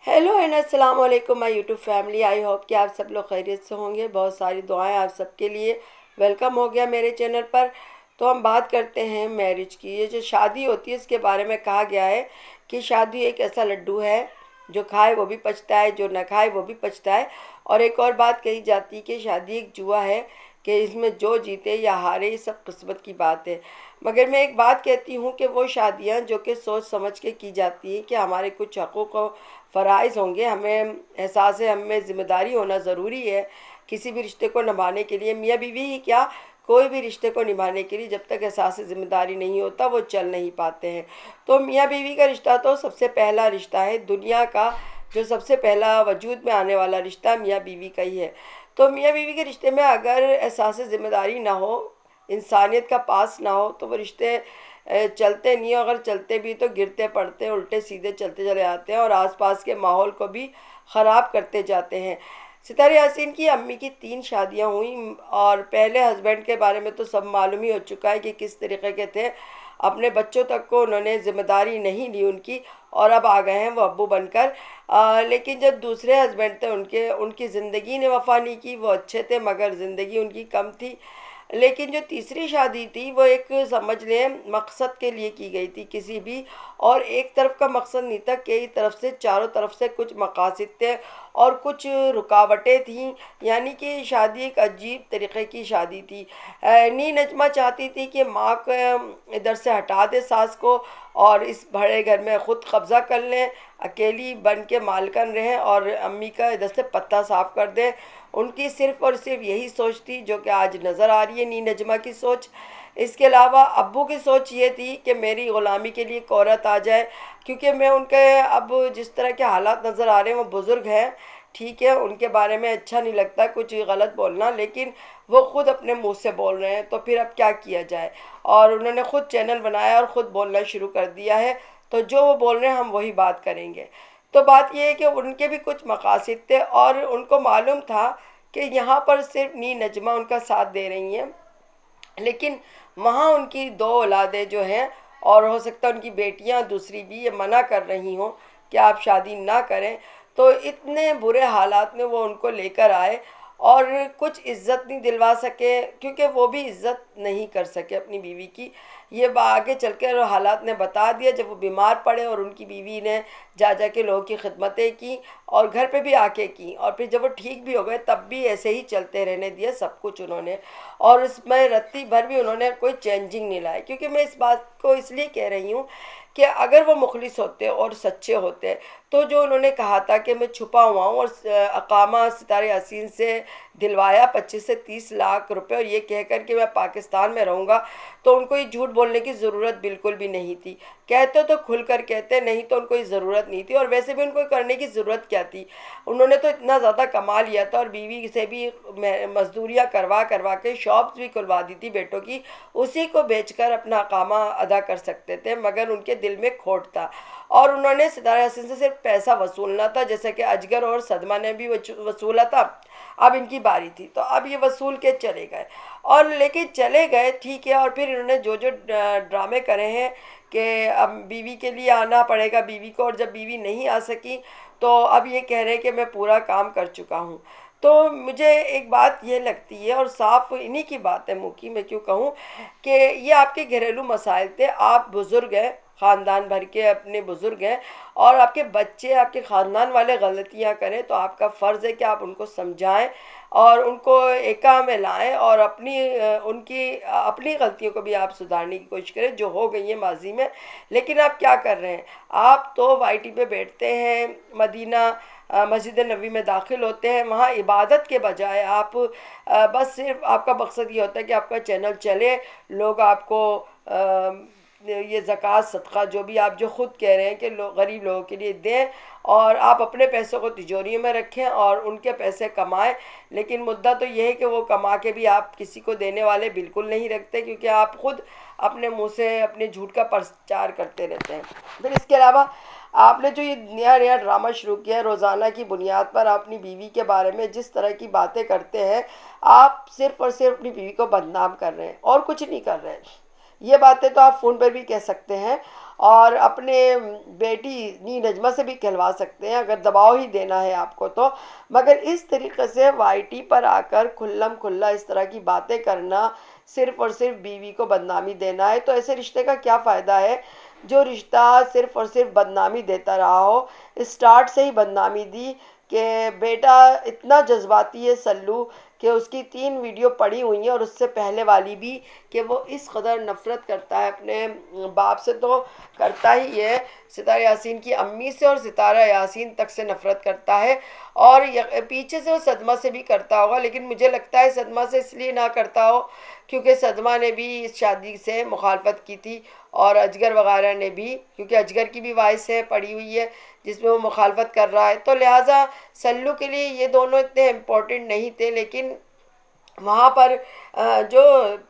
Hello and अस्सलाम वालेकुम my YouTube family. I hope कि आप सब लोग खैरियत से होंगे। बहुत सारी दुआएं आप सबके लिए। वेलकम हो गया मेरे चैनल पर। तो हम बात करते हैं मैरिज की। ये जो शादी होती है इसके बारे में कहा गया है कि शादी एक ऐसा लड्डू है जो खाए वो भी पचता है, जो न खाए वो भी पचता है। और एक और बात कही जाती है कि शादी एक जुआ है कि इसमें जो जीते या हारे ये सब किस्मत की बात है। मगर मैं एक बात कहती हूँ कि वो शादियाँ जो कि सोच समझ के की जाती हैं कि हमारे कुछ हक़ूक़ और फ़राइज़ होंगे, हमें एहसास है, हमें ज़िम्मेदारी होना ज़रूरी है किसी भी रिश्ते को निभाने के लिए। मियाँ बीवी ही क्या, कोई भी रिश्ते को निभाने के लिए जब तक एहसास ज़िम्मेदारी नहीं होता वो चल नहीं पाते हैं। तो मियाँ बीवी का रिश्ता तो सबसे पहला रिश्ता है दुनिया का। जो सबसे पहला वजूद में आने वाला रिश्ता मियाँ बीवी का ही है। तो मियाँ बीवी के रिश्ते में अगर एहसास ज़िम्मेदारी ना हो, इंसानियत का पास ना हो, तो वो रिश्ते चलते नहीं। अगर चलते भी तो गिरते पड़ते हैं, उल्टे सीधे चलते चले जाते हैं और आसपास के माहौल को भी ख़राब करते जाते हैं। सितारे यासीन की अम्मी की 3 शादियां हुई और पहले हस्बैंड के बारे में तो सब मालूम ही हो चुका है कि किस तरीके के थे। अपने बच्चों तक को उन्होंने ज़िम्मेदारी नहीं ली उनकी, और अब आ गए हैं वो अब्बू बनकर। लेकिन जब दूसरे हस्बैंड थे उनके, उनकी ज़िंदगी ने वफ़ा नहीं की। वो अच्छे थे मगर ज़िंदगी उनकी कम थी। लेकिन जो तीसरी शादी थी वो एक समझ लें मकसद के लिए की गई थी किसी भी, और एक तरफ का मकसद नहीं था, कई तरफ से, चारों तरफ से कुछ मकासद थे और कुछ रुकावटें थीं। यानी कि शादी एक अजीब तरीक़े की शादी थी। नी नजमा चाहती थी कि माँ को इधर से हटा दे सास को और इस बड़े घर में ख़ुद कब्ज़ा कर लें, अकेली बन के मालकन रहें और अम्मी का इधर से पत्ता साफ़ कर दें। उनकी सिर्फ़ और सिर्फ यही सोच थी जो कि आज नज़र आ रही है, नी नजमा की सोच। इसके अलावा अब्बू की सोच ये थी कि मेरी ग़ुलामी के लिए एक औरत आ जाए, क्योंकि मैं उनके अब जिस तरह के हालात नज़र आ रहे हैं, वो बुज़ुर्ग हैं, ठीक है, उनके बारे में अच्छा नहीं लगता कुछ गलत बोलना, लेकिन वो ख़ुद अपने मुंह से बोल रहे हैं तो फिर अब क्या किया जाए। और उन्होंने ख़ुद चैनल बनाया और ख़ुद बोलना शुरू कर दिया है, तो जो वो बोल रहे हैं हम वही बात करेंगे। तो बात ये है कि उनके भी कुछ मकासद थे और उनको मालूम था कि यहाँ पर सिर्फ नी नजमा उनका साथ दे रही हैं, लेकिन वहाँ उनकी 2 औलादें जो हैं और हो सकता है उनकी बेटियाँ दूसरी भी ये मना कर रही हों कि आप शादी ना करें। तो इतने बुरे हालात में वो उनको लेकर आए और कुछ इज़्ज़त नहीं दिलवा सके, क्योंकि वो भी इज़्ज़त नहीं कर सके अपनी बीवी की। ये आगे चल कर हालात ने बता दिया जब वो बीमार पड़े और उनकी बीवी ने जा जा के लोगों की खिदमतें की और घर पे भी आके की, और फिर जब वो ठीक भी हो गए तब भी ऐसे ही चलते रहने दिया सब कुछ उन्होंने। और इसमें रत्ती भर भी उन्होंने कोई चेंजिंग नहीं लाया। क्योंकि मैं इस बात को इसलिए कह रही हूँ कि अगर वो मुखलिस होते और सच्चे होते तो जो उन्होंने कहा था कि मैं छुपा हुआ हूँ, और अकामा सितारे यासीन से दिलवाया 25 से 30 लाख रुपए, और ये कह कर के मैं पाकिस्तान में रहूँगा, तो उनको ये झूठ बोलने की ज़रूरत बिल्कुल भी नहीं थी। कहते तो खुल कर कहते, नहीं तो उनको ये ज़रूरत नहीं थी। और वैसे भी उनको करने की ज़रूरत क्या थी, उन्होंने तो इतना ज़्यादा कमा लिया था और बीवी से भी मजदूरियाँ करवा करवा के शॉप्स भी खुलवा दी थी बेटों की, उसी को बेचकर अपना अकामा अदा कर सकते थे, मगर उनके दिल में खोट था। और उन्होंने सितारा यासीन से सिर्फ पैसा वसूलना था, जैसे कि अजगर और सदमा ने भी वसूला था। अब इनकी बारी थी, तो अब ये वसूल के चले गए, और लेकिन चले गए ठीक है। और फिर इन्होंने जो जो ड्रामे करे हैं कि अब बीवी के लिए आना पड़ेगा बीवी को, और जब बीवी नहीं आ सकी तो अब ये कह रहे हैं कि मैं पूरा काम कर चुका हूँ। तो मुझे एक बात ये लगती है, और साफ इन्हीं की बात है मुँह की, मैं क्यों कहूँ, कि ये आपके घरेलू मसाइल थे। आप बुज़ुर्ग हैं, ख़ानदान भर के अपने बुज़ुर्ग हैं, और आपके बच्चे आपके ख़ानदान वाले गलतियाँ करें तो आपका फ़र्ज़ है कि आप उनको समझाएं और उनको एका में लाएं, और उनकी अपनी गलतियों को भी आप सुधारने की कोशिश करें जो हो गई है माजी में। लेकिन आप क्या कर रहे हैं, आप तो वाईटी पे बैठते हैं, मदीना मस्जिद नबी में दाखिल होते हैं, वहाँ इबादत के बजाय आप बस सिर्फ आपका मकसद ये होता है कि आपका चैनल चले, लोग आपको ये ज़कात सदका जो भी आप जो ख़ुद कह रहे हैं कि लोग गरीब लोगों के लिए दें, और आप अपने पैसों को तिजोरियों में रखें और उनके पैसे कमाएं। लेकिन मुद्दा तो ये है कि वो कमा के भी आप किसी को देने वाले बिल्कुल नहीं रखते, क्योंकि आप ख़ुद अपने मुंह से अपने झूठ का प्रचार करते रहते हैं। फिर इसके अलावा आपने जो ये नया नया ड्रामा शुरू किया है, रोज़ाना की बुनियाद पर अपनी बीवी के बारे में जिस तरह की बातें करते हैं, आप सिर्फ़ और सिर्फ अपनी बीवी को बदनाम कर रहे हैं और कुछ नहीं कर रहे हैं। ये बातें तो आप फ़ोन पर भी कह सकते हैं। और अपने बेटी नी नजमा से भी कहलवा सकते हैं अगर दबाव ही देना है आपको तो। मगर इस तरीके से वाईटी पर आकर खुल्लम खुल्ला इस तरह की बातें करना, सिर्फ़ और सिर्फ बीवी को बदनामी देना है, तो ऐसे रिश्ते का क्या फ़ायदा है जो रिश्ता सिर्फ़ और सिर्फ बदनामी देता रहा हो। स्टार्ट से ही बदनामी दी कि बेटा इतना जज्बाती है सल्लू कि उसकी 3 वीडियो पड़ी हुई हैं और उससे पहले वाली भी, कि वो इस कदर नफ़रत करता है अपने बाप से, तो करता ही है, सितारा यासीन की अम्मी से और सितारा यासीन तक से नफ़रत करता है। और पीछे से वो सदमा से भी करता होगा, लेकिन मुझे लगता है सदमा से इसलिए ना करता हो क्योंकि सदमा ने भी इस शादी से मुखालफत की थी, और अजगर वगैरह ने भी, क्योंकि अजगर की भी वॉइस है पड़ी हुई है जिसमें वो मुखालफत कर रहा है, तो लिहाजा सल्लू के लिए ये दोनों इतने इम्पोर्टेंट नहीं थे। लेकिन वहाँ पर जो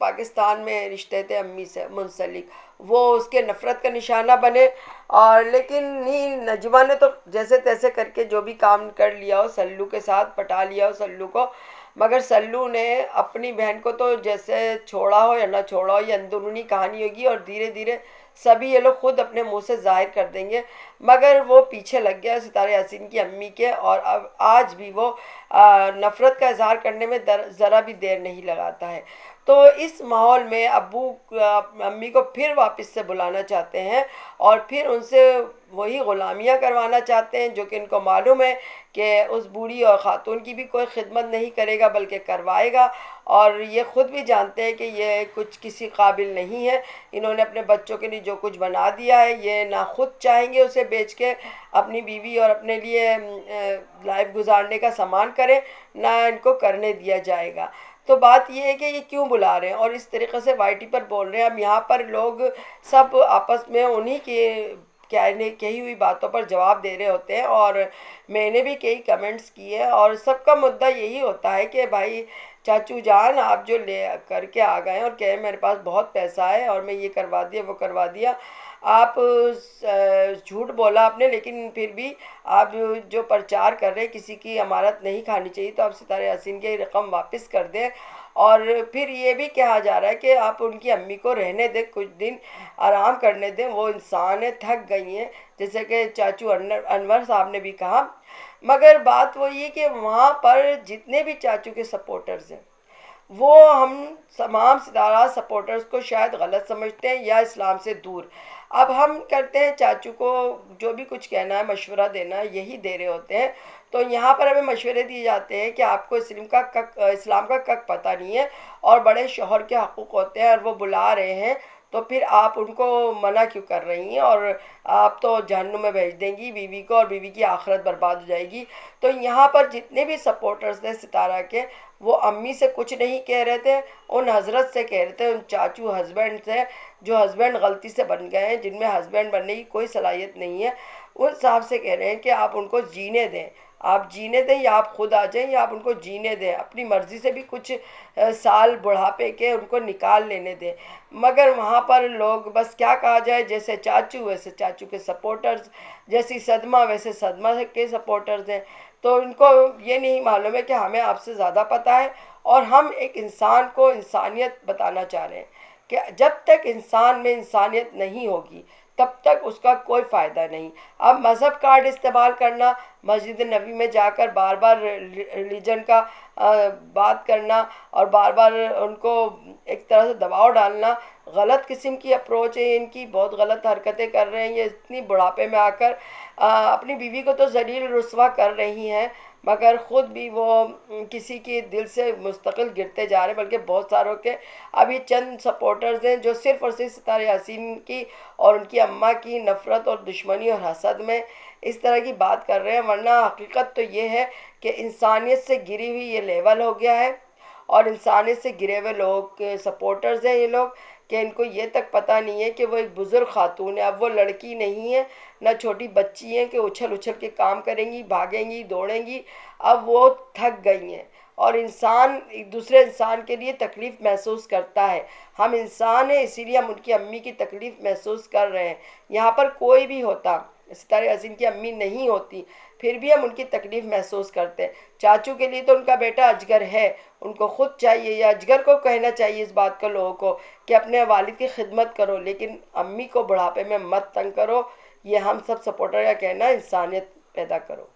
पाकिस्तान में रिश्ते थे अम्मी से मुंसलिक, वो उसके नफ़रत का निशाना बने। और लेकिन ही नजमा ने तो जैसे तैसे करके जो भी काम कर लिया हो, सल्लू के साथ पटा लिया हो सल्लू को, मगर सल्लू ने अपनी बहन को तो जैसे छोड़ा हो या ना छोड़ा हो, ये अंदरूनी कहानी होगी और धीरे धीरे सभी ये लोग खुद अपने मुंह से जाहिर कर देंगे। मगर वो पीछे लग गया सितारा यासीन की अम्मी के, और अब आज भी वो नफ़रत का इजहार करने में ज़रा भी देर नहीं लगाता है। तो इस माहौल में अब्बू अम्मी को फिर वापस से बुलाना चाहते हैं और फिर उनसे वही ग़ुलामियाँ करवाना चाहते हैं, जो कि इनको मालूम है कि उस बूढ़ी और ख़ातून की भी कोई खिदमत नहीं करेगा बल्कि करवाएगा। और ये ख़ुद भी जानते हैं कि ये कुछ किसी काबिल नहीं है, इन्होंने अपने बच्चों के लिए जो कुछ बना दिया है, ये ना खुद चाहेंगे उसे बेच के अपनी बीवी और अपने लिए लाइफ गुजारने का सामान करें, ना इनको करने दिया जाएगा। तो बात ये है कि ये क्यों बुला रहे हैं और इस तरीक़े से वाईटी पर बोल रहे हैं। अब यहाँ पर लोग सब आपस में उन्हीं के कहने कही हुई बातों पर जवाब दे रहे होते हैं, और मैंने भी कई कमेंट्स किए, और सबका मुद्दा यही होता है कि भाई चाचू जान आप जो ले करके आ गए और कहे मेरे पास बहुत पैसा है और मैं ये करवा दिया वो करवा दिया, आप झूठ बोला आपने, लेकिन फिर भी आप जो प्रचार कर रहे हैं किसी की अमानत नहीं खानी चाहिए, तो आप सितारा यासीन की रकम वापस कर दें। और फिर ये भी कहा जा रहा है कि आप उनकी अम्मी को रहने दें, कुछ दिन आराम करने दें, वो इंसान है, थक गई हैं, जैसे कि चाचू अनवर साहब ने भी कहा। मगर बात वही है कि वहाँ पर जितने भी चाचू के सपोर्टर्स हैं वो हम तमाम सितारा सपोर्टर्स को शायद गलत समझते हैं या इस्लाम से दूर। अब हम करते हैं चाचू को जो भी कुछ कहना है, मशवरा देना है, यही दे रहे होते हैं। तो यहाँ पर हमें मशवरे दिए जाते हैं कि आपको इस्लाम का कक पता नहीं है और बड़े शौहर के हकूक़ होते हैं, और वो बुला रहे हैं तो फिर आप उनको मना क्यों कर रही हैं, और आप तो जहन्नुम में भेज देंगी बीवी को और बीवी की आखिरत बर्बाद हो जाएगी। तो यहाँ पर जितने भी सपोर्टर्स थे सितारा के, वो अम्मी से कुछ नहीं कह रहे थे, उन हज़रत से कह रहे थे, उन चाचू हस्बैंड से जो हस्बैंड गलती से बन गए हैं, जिनमें हस्बैंड बनने की कोई सलाहियत नहीं है, उन साहब से कह रहे हैं कि आप उनको जीने दें, आप जीने दें, या आप खुद आ जाएं, या आप उनको जीने दें, अपनी मर्ज़ी से भी कुछ साल बुढ़ापे के उनको निकाल लेने दें। मगर वहाँ पर लोग बस क्या कहा जाए, जैसे चाचू वैसे चाचू के सपोर्टर्स, जैसी सदमा वैसे सदमा के सपोर्टर्स हैं। तो इनको ये नहीं मालूम है कि हमें आपसे ज़्यादा पता है, और हम एक इंसान को इंसानियत बताना चाह रहे हैं कि जब तक इंसान में इंसानियत नहीं होगी तब तक उसका कोई फ़ायदा नहीं। अब मज़हब कार्ड इस्तेमाल करना, मस्जिद नबी में जाकर बार बार रिलीजन का बात करना और बार बार उनको एक तरह से दबाव डालना, गलत किस्म की अप्रोच है इनकी, बहुत गलत हरकतें कर रहे हैं ये इतनी बुढ़ापे में आकर। अपनी बीवी को तो जलील रुस्वा कर रही हैं, मगर ख़ुद भी वो किसी के दिल से मुस्तकिल गिरते जा रहे हैं, बल्कि बहुत सारों के अभी चंद सपोर्टर्स हैं जो सिर्फ़ और सिर्फ सितारा यासीन की और उनकी अम्मा की नफ़रत और दुश्मनी और हसद में इस तरह की बात कर रहे हैं। वरना हकीकत तो ये है कि इंसानियत से गिरी हुई ये लेवल हो गया है, और इंसानियत से गिरे हुए लोग के सपोर्टर्स हैं ये लोग, कि इनको ये तक पता नहीं है कि वो एक बुज़ुर्ग खातून है। अब वो लड़की नहीं है, ना छोटी बच्ची हैं कि उछल उछल के काम करेंगी, भागेंगी, दौड़ेंगी। अब वो थक गई हैं, और इंसान एक दूसरे इंसान के लिए तकलीफ़ महसूस करता है। हम इंसान हैं, इसीलिए हम उनकी अम्मी की तकलीफ़ महसूस कर रहे हैं। यहाँ पर कोई भी होता, सितारे यासीन की अम्मी नहीं होती, फिर भी हम उनकी तकलीफ़ महसूस करते हैं। चाचू के लिए तो उनका बेटा अजगर है, उनको खुद चाहिए, या अजगर को कहना चाहिए इस बात को लोगों को कि अपने वालिद की खिदमत करो, लेकिन अम्मी को बुढ़ापे में मत तंग करो। ये हम सब सपोर्टर का कहना है, इंसानियत पैदा करो।